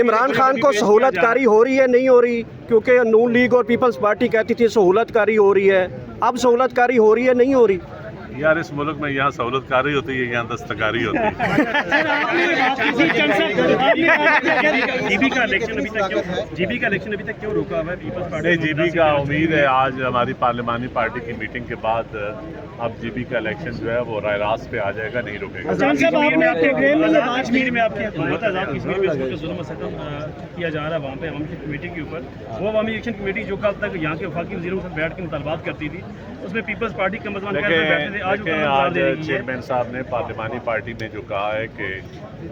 عمران خان کو سہولت کاری ہو رہی ہے نہیں ہو رہی؟ کیونکہ نون لیگ اور پیپلز پارٹی کہتی تھی سہولت کاری ہو رہی ہے، اب سہولت کاری ہو رہی ہے نہیں ہو رہی؟ ہے یار اس ملک میں یہاں سہولت کاری ہوتی ہے یہاں دستکاری ہوتی ہے جی بی کا الیکشن ابھی تک کیوں روکا ہوا ہے پیپلز پارٹی؟ نہیں جی بی کا امید ہے آج ہماری پارلیمانی پارٹی کی میٹنگ کے بعد اب جی بی کا الیکشن جو ہے وہ رائے راست پہ آ جائے گا، نہیں رکے گا۔ کشمیر میں آپ کی حکومت آزاد کشمیر میں اس وقت ظلم و ستم کیا جا رہا ہے وہاں پہ عوامی ایکشن کمیٹی کے اوپر، وہ عوامی ایکشن کمیٹی جو کل تک یہاں کے وفاقی وزیروں کے ساتھ بیٹھ کے مطالبات کرتی تھی، اس میں پیپلز پارٹی کا مضمون بیٹھے تھے، آج چیئرمین صاحب نے پارلیمانی پارٹی میں جو کہا ہے کہ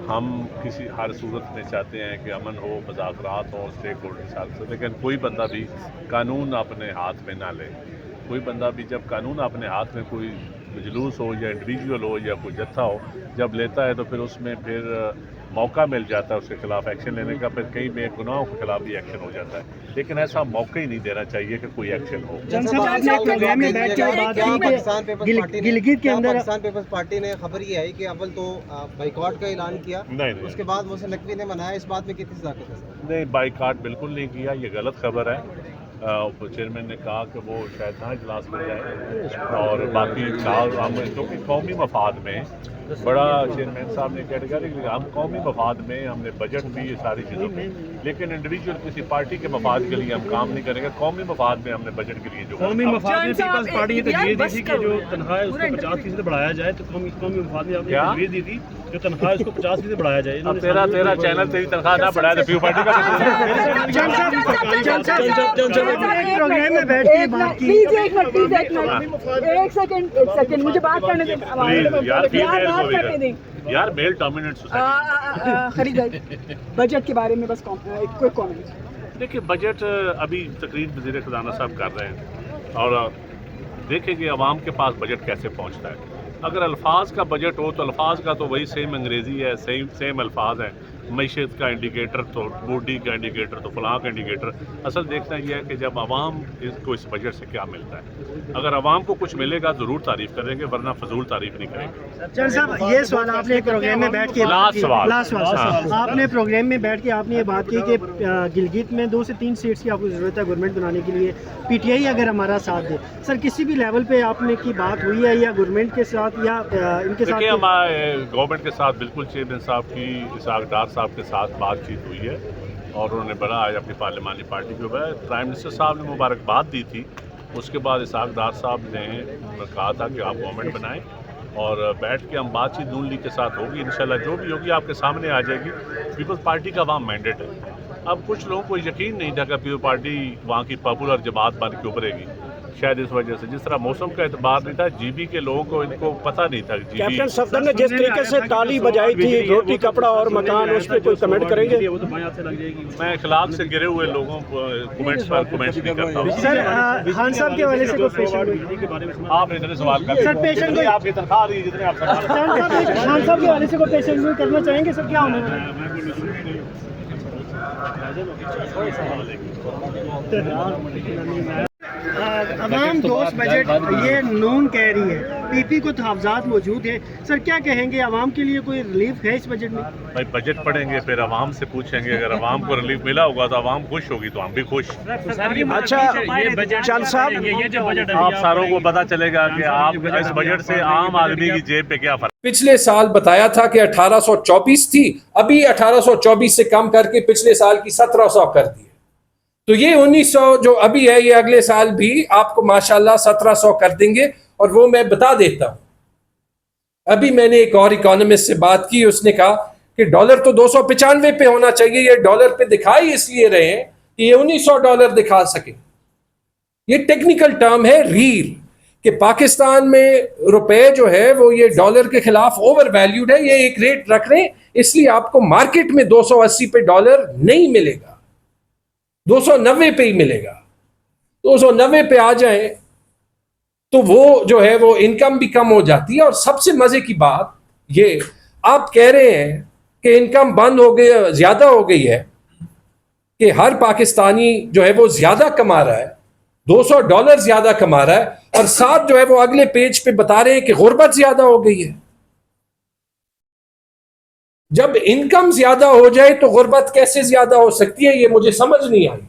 ہم کسی ہر صورت میں چاہتے ہیں کہ امن ہو، مذاکرات ہوں اسٹیک ہولڈر سے، لیکن کوئی بندہ بھی قانون اپنے ہاتھ میں نہ لے۔ کوئی بندہ بھی جب قانون اپنے ہاتھ میں کوئی مجلوس ہو یا انڈیویجول ہو یا کوئی جتھا ہو جب لیتا ہے تو پھر اس میں پھر موقع مل جاتا ہے اس کے خلاف ایکشن لینے کا، پھر کئی بے گناہوں کے خلاف بھی ایکشن ہو جاتا ہے، لیکن ایسا موقع ہی نہیں دینا چاہیے کہ کوئی ایکشن ہو۔ گلگت کے اندر پاکستان پیپلز پارٹی نے خبر یہ آئی کہ اول تو بائیکاٹ کا اعلان کیا، نہیں اس کے بعد محسن نقوی نے منایا، اس بات میں کتنی صداقت ہے؟ نہیں، بائیکاٹ بالکل نہیں کیا، یہ غلط خبر ہے۔ چیئرمین نے کہا کہ وہ شاید نہ اجلاس میں جائے اور باقی ہم کیونکہ قومی مفاد میں بڑا چیئرمین صاحب نے کہہ دیا کہ ہم قومی مفاد میں ہم نے بجٹ بھی یہ ساری چیزوں میں، لیکن انڈیویجول کسی پارٹی کے مفاد کے لیے ہم کام نہیں کریں گے، قومی مفاد میں ہم نے بجٹ کے لیے جو قومی مفاد میں پیپلز پارٹی یہ تجویز دی تھی کہ جو تنخواہ ہے اس کو 50% بڑھایا جائے، تو قومی مفاد میں آپ نے تجویز دی تھی جو تنخواہ اس کو 50% بڑھایا جائے۔ اب تیرا چینل تیری تنخواہ نہ بڑھائے تو پیو پارٹی کا پروگرام میں بیٹھ کے بات کی، ایک سیکنڈ مجھے بات کرنے دیں یار میل ڈومیننٹ سوسائٹی۔ خرید بجٹ کے بارے میں بس کوئی کامنٹ۔ دیکھیے بجٹ ابھی تقریر وزیر خزانہ صاحب کر رہے ہیں اور دیکھیں کہ عوام کے پاس بجٹ کیسے پہنچتا ہے۔ اگر الفاظ کا بجٹ ہو تو الفاظ کا تو وہی سیم انگریزی ہے، سیم الفاظ ہیں، معیشت کا انڈیکیٹر تو بوڈی کا انڈیکیٹر تو فلاں کا انڈیکیٹر۔ اصل دیکھنا یہ ہے کہ جب عوام کو اس بجٹ سے کیا ملتا ہے، اگر عوام کو کچھ ملے گا ضرور تعریف کریں گے ورنہ فضول تعریف نہیں کریں گے۔ چند صاحب یہ سوال آپ نے پروگرام میں بیٹھ کے لاسٹ سوال آپ نے پروگرام میں بیٹھ کے آپ نے یہ بات کی کہ گلگت میں 2 سے 3 سیٹس کی آپ کو ضرورت ہے گورنمنٹ بنانے کے لیے، پی ٹی آئی اگر ہمارا ساتھ دے، سر کسی بھی لیول پہ آپ نے کی بات ہوئی ہے یا گورنمنٹ کے ساتھ یا ان کے ساتھ؟ ہمارے گورنمنٹ کے ساتھ بالکل چیئرمین صاحب کی اسحاق ڈار صاحب کے ساتھ بات چیت ہوئی ہے اور انہوں نے بڑا آج اپنی پارلیمانی پارٹی کے اوپر پرائم منسٹر صاحب نے مبارکباد دی تھی۔ اس کے بعد اسحاق ڈار صاحب نے کہا تھا کہ آپ گورنمنٹ بنائیں اور بیٹھ کے ہم بات چیت نون لیگ کے ساتھ ہوگی، انشاءاللہ جو بھی ہوگی آپ کے سامنے آ جائے گی۔ پیپلز پارٹی کا وہاں مینڈیٹ ہے۔ اب کچھ لوگوں کو یقین نہیں تھا کہ پیپلز پارٹی وہاں کی پاپولر جماعت بن کے ابھرے گی، شاید اس وجہ سے جس طرح موسم کا اعتبار نہیں تھا، جی بی کے لوگوں کو ان کو پتہ نہیں تھا۔ کیپٹن صفدر نے جس طریقے سے تالی بجائی تھی، روٹی کپڑا اور مکان، اس پہ کوئی کمنٹ کریں گے؟ میں اخلاق سے گرے ہوئے لوگوں کو کمنٹس پر کمنٹس نہیں کرتا ہوں۔ سر خان صاحب کے حوالے سے کوئی پیشن آپ نے اتنے سوال کر سر پیشن گئی، آپ کی تنخواہ دی جتنے آپ خان صاحب کے حوالے سے کوئی پیشن گوئی کرنا چاہیں گے سر؟ کیا ہونا عوام دوست بجٹ یہ نون کہہ رہی ہے، پی پی کو تحفظات موجود ہیں، سر کیا کہیں گے عوام کے لیے کوئی ریلیف ہے اس بجٹ میں؟ بھائی بجٹ پڑھیں گے پھر عوام سے پوچھیں گے، اگر عوام کو ریلیف ملا ہوگا تو عوام خوش ہوگی تو ہم بھی خوش۔ اچھا چند صاحب، آپ ساروں کو پتہ چلے گا کہ آپ اس بجٹ سے عام آدمی کی جیب پہ کیا فرق۔ پچھلے سال بتایا تھا کہ 1824 تھی، ابھی 1824 سے کم کر کے پچھلے سال کی 1700 کر دی، تو یہ 1900 جو ابھی ہے یہ اگلے سال بھی آپ کو ماشاءاللہ 1700 کر دیں گے، اور وہ میں بتا دیتا ہوں۔ ابھی میں نے ایک اور اکانومسٹ سے بات کی، اس نے کہا کہ ڈالر تو 295 پہ ہونا چاہیے، یہ ڈالر پہ دکھائی اس لیے رہے ہیں کہ یہ 1900 ڈالر دکھا سکیں۔ یہ ٹیکنیکل ٹرم ہے ریل، کہ پاکستان میں روپے جو ہے وہ یہ ڈالر کے خلاف اوور ویلیوڈ ہے، یہ ایک ریٹ رکھ رہے ہیں، اس لیے آپ کو مارکیٹ میں 280 پہ ڈالر نہیں ملے گا، 290 پہ ہی ملے گا۔ 290 پہ آ جائیں تو وہ جو ہے وہ انکم بھی کم ہو جاتی ہے۔ اور سب سے مزے کی بات یہ آپ کہہ رہے ہیں کہ انکم بند ہو گئی، زیادہ ہو گئی ہے، کہ ہر پاکستانی جو ہے وہ زیادہ کما رہا ہے، 200 ڈالر زیادہ کما رہا ہے، اور ساتھ جو ہے وہ اگلے پیج پہ بتا رہے ہیں کہ غربت زیادہ ہو گئی ہے۔ جب انکم زیادہ ہو جائے تو غربت کیسے زیادہ ہو سکتی ہے؟ یہ مجھے سمجھ نہیں آئی.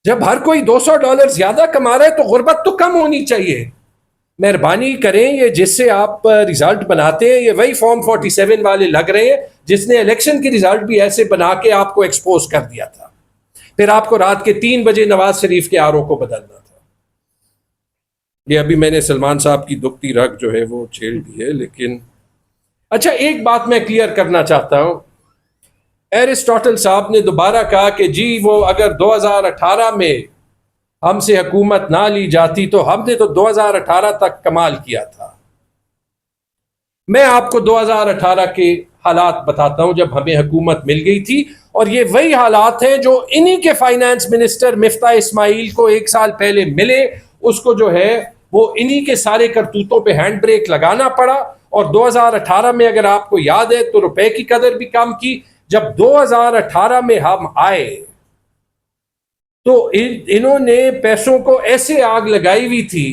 جب ہر کوئی $200 زیادہ کما رہا ہے تو غربت تو کم ہونی چاہیے. مہربانی کریں, یہ جس سے آپ ریزلٹ بناتے ہیں یہ وہی فارم 47 والے لگ رہے ہیں جس نے الیکشن کے ریزلٹ بھی ایسے بنا کے آپ کو ایکسپوز کر دیا تھا. پھر آپ کو رات کے 3 بجے نواز شریف کے آر او کو بدلنا تھا. یہ ابھی میں نے سلمان صاحب کی دکھتی رگ جو ہے وہ چھیڑ دی ہے. لیکن اچھا, ایک بات میں کلیئر کرنا چاہتا ہوں. ایرسٹوٹل صاحب نے دوبارہ کہا کہ جی وہ اگر 2018 میں ہم سے حکومت نہ لی جاتی تو ہم نے تو 2018 تک کمال کیا تھا. میں آپ کو 2018 کے حالات بتاتا ہوں جب ہمیں حکومت مل گئی تھی, اور یہ وہی حالات ہیں جو انہی کے فائنانس منسٹر مفتاح اسماعیل کو 1 سال پہلے ملے. اس کو جو ہے وہ انہی کے سارے کرتوتوں پہ ہینڈ بریک لگانا پڑا, اور 2018 میں اگر آپ کو یاد ہے تو روپے کی قدر بھی کم کی. جب 2018 میں ہم آئے تو انہوں نے پیسوں کو ایسے آگ لگائی ہوئی تھی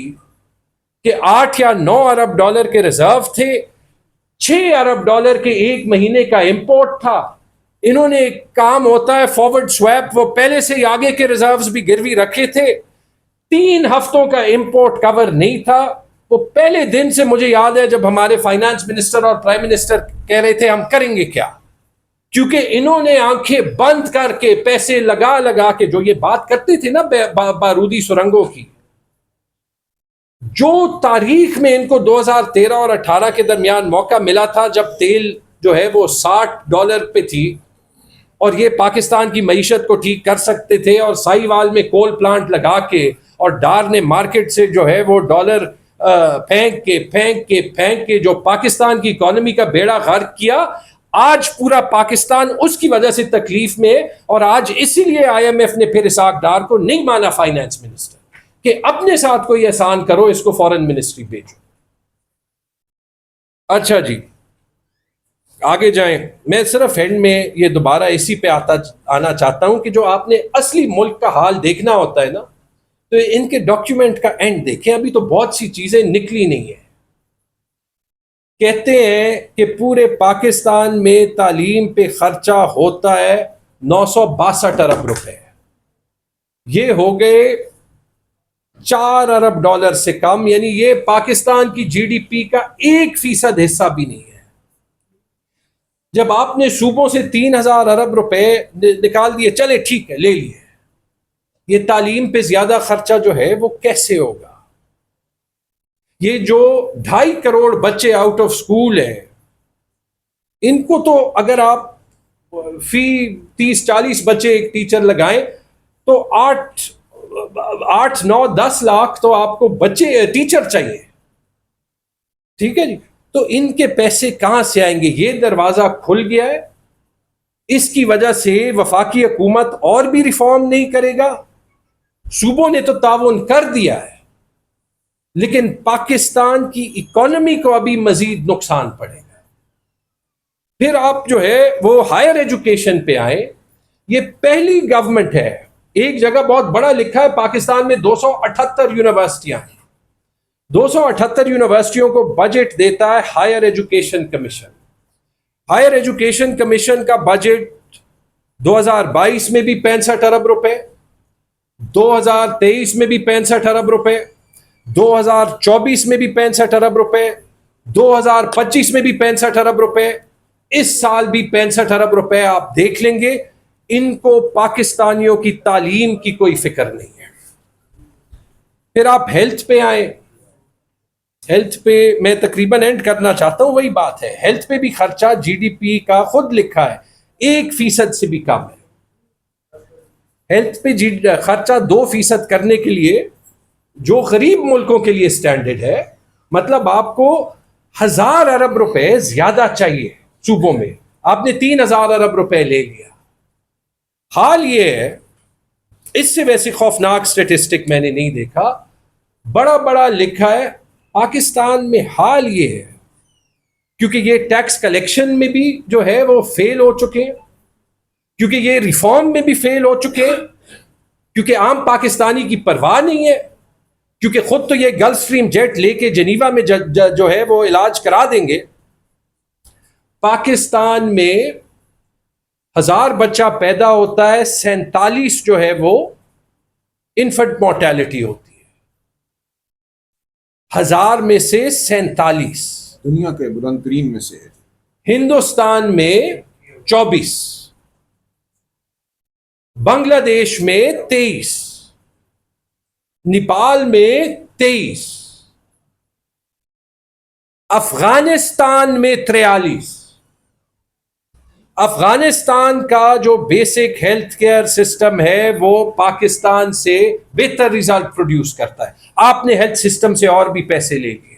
کہ 8 یا 9 ارب ڈالر کے ریزرو تھے, 6 ارب ڈالر کے 1 مہینے کا امپورٹ تھا. انہوں نے ایک کام ہوتا ہے فارورڈ سویپ, وہ پہلے سے آگے کے ریزروز بھی گروی رکھے تھے. 3 ہفتوں کا امپورٹ کور نہیں تھا. وہ پہلے دن سے مجھے یاد ہے جب ہمارے فائنانس منسٹر اور پرائم منسٹر کہہ رہے تھے ہم کریں گے کیا, کیونکہ انہوں نے آنکھیں بند کر کے پیسے لگا لگا کے جو یہ بات کرتے تھے نا بارودی سرنگوں کی, جو تاریخ میں ان کو 2013 اور 18 کے درمیان موقع ملا تھا جب تیل جو ہے وہ $60 پہ تھی اور یہ پاکستان کی معیشت کو ٹھیک کر سکتے تھے, اور سائی وال میں کول پلانٹ لگا کے اور ڈار نے مارکیٹ سے جو ہے وہ ڈالر پھینک کے جو پاکستان کی اکانومی کا بیڑا غرق کیا. آج پورا پاکستان اس کی وجہ سے تکلیف میں, اور آج اسی لیے IMF نے پھر اسحاق ڈار کو نہیں مانا فائنانس منسٹر کہ اپنے ساتھ کوئی احسان کرو, اس کو فورن منسٹری بھیجو. اچھا جی آگے جائیں. میں صرف اینڈ میں یہ دوبارہ اسی پہ آنا چاہتا ہوں کہ جو آپ نے اصلی ملک کا حال دیکھنا ہوتا ہے نا تو ان کے ڈاکیومنٹ کا اینڈ دیکھیں. ابھی تو بہت سی چیزیں نکلی نہیں ہیں. کہتے ہیں کہ پورے پاکستان میں تعلیم پہ خرچہ ہوتا ہے 962 ارب روپے. یہ ہو گئے 4 ارب ڈالر سے کم, یعنی یہ پاکستان کی GDP کا 1% حصہ بھی نہیں ہے. جب آپ نے صوبوں سے 3000 ارب روپے نکال دیے, چلے ٹھیک ہے لے لیے, یہ تعلیم پہ زیادہ خرچہ جو ہے وہ کیسے ہوگا؟ یہ جو 2.5 کروڑ بچے آؤٹ آف سکول ہیں, ان کو تو اگر آپ فی 30-40 بچے ایک ٹیچر لگائیں تو 8, 9, 10 لاکھ تو آپ کو بچے ٹیچر چاہیے. ٹھیک ہے جی, تو ان کے پیسے کہاں سے آئیں گے؟ یہ دروازہ کھل گیا ہے. اس کی وجہ سے وفاقی حکومت اور بھی ریفارم نہیں کرے گا. صوبوں نے تو تعاون کر دیا ہے, لیکن پاکستان کی اکانومی کو ابھی مزید نقصان پڑے گا. پھر آپ جو ہے وہ ہائر ایجوکیشن پہ آئیں. یہ پہلی گورنمنٹ ہے, ایک جگہ بہت بڑا لکھا ہے پاکستان میں 278 یونیورسٹیاں ہیں. 278 یونیورسٹیوں کو بجٹ دیتا ہے higher education commission. Higher education commission کا بجٹ 2022 میں بھی 65 ارب روپے, 2023 میں بھی 65 ارب روپے, 2024 میں بھی 65 ارب روپے, 2025 میں بھی 65 ارب روپے, اس سال بھی 65 ارب روپے. آپ دیکھ لیں گے ان کو پاکستانیوں کی تعلیم کی کوئی فکر نہیں ہے. پھر آپ ہیلتھ پہ آئیں. ہیلتھ پہ میں تقریباً اینڈ کرنا چاہتا ہوں. وہی بات ہے, ہیلتھ پہ بھی خرچہ GDP کا خود لکھا ہے 1% سے بھی کم ہے. ہیلتھ پہ خرچہ 2% کرنے کے لیے جو غریب ملکوں کے لیے سٹینڈرڈ ہے, مطلب آپ کو 1000 ارب روپے زیادہ چاہیے صوبوں میں. آپ نے 3000 ارب روپے لے لیا. حال یہ ہے, اس سے ویسے خوفناک سٹیٹسٹک میں نے نہیں دیکھا, بڑا بڑا لکھا ہے پاکستان میں. حال یہ ہے کیونکہ یہ ٹیکس کلیکشن میں بھی جو ہے وہ فیل ہو چکے ہیں, کیونکہ یہ ریفارم میں بھی فیل ہو چکے ہیں, کیونکہ عام پاکستانی کی پرواہ نہیں ہے, کیونکہ خود تو یہ گلف سٹریم جیٹ لے کے جنیوا میں جو ہے وہ علاج کرا دیں گے. پاکستان میں 1000 بچہ پیدا ہوتا ہے 47 جو ہے وہ انفنٹ مورٹیلٹی ہوتی ہے. 1000 میں سے 47. دنیا کے بلند ترین میں سے. ہندوستان میں 24. بنگلہ دیش میں 23. نیپال میں 23. افغانستان میں 43. افغانستان کا جو بیسک ہیلتھ کیئر سسٹم ہے وہ پاکستان سے بہتر ریزلٹ پروڈیوس کرتا ہے. آپ نے ہیلتھ سسٹم سے اور بھی پیسے لے لیے.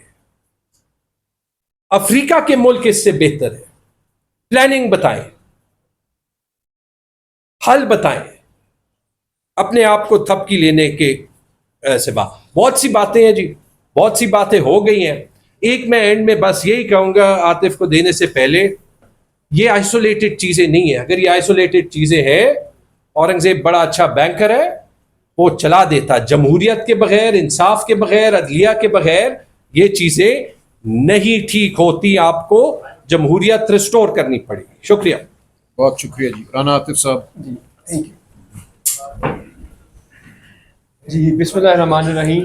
افریقہ کے ملک اس سے بہتر ہے. پلاننگ بتائیں, حل بتائیں, اپنے آپ کو تھپکی لینے کے سوا. بہت سی باتیں ہیں جی, بہت سی باتیں ہو گئی ہیں. ایک میں اینڈ میں بس یہی کہوں گا عاطف کو دینے سے پہلے, یہ آئسولیٹڈ چیزیں نہیں ہیں. اگر یہ آئسولیٹڈ چیزیں ہیں, اورنگزیب بڑا اچھا بینکر ہے, وہ چلا دیتا. جمہوریت کے بغیر, انصاف کے بغیر, عدلیہ کے بغیر یہ چیزیں نہیں ٹھیک ہوتی. آپ کو جمہوریت ریسٹور کرنی پڑے گی. شکریہ. بہت شکریہ جی. رانا عاطف صاحب. جی بسم اللہ الرحمن الرحیم.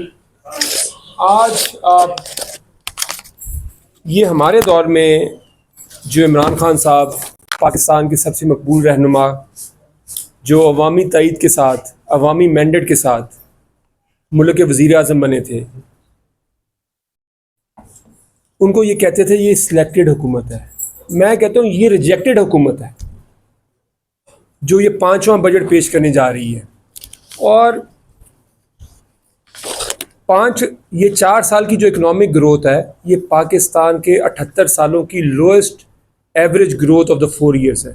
آج یہ ہمارے دور میں جو عمران خان صاحب پاکستان کے سب سے مقبول رہنما, جو عوامی تائید کے ساتھ, عوامی مینڈیٹ کے ساتھ ملک کے وزیر اعظم بنے تھے, ان کو یہ کہتے تھے یہ سلیکٹڈ حکومت ہے. میں کہتا ہوں یہ ریجیکٹڈ حکومت ہے جو یہ 5واں بجٹ پیش کرنے جا رہی ہے. اور یہ 4 سال کی جو اکنامک گروتھ ہے, یہ پاکستان کے 78 سالوں کی lowest average growth of the 4 years ہے.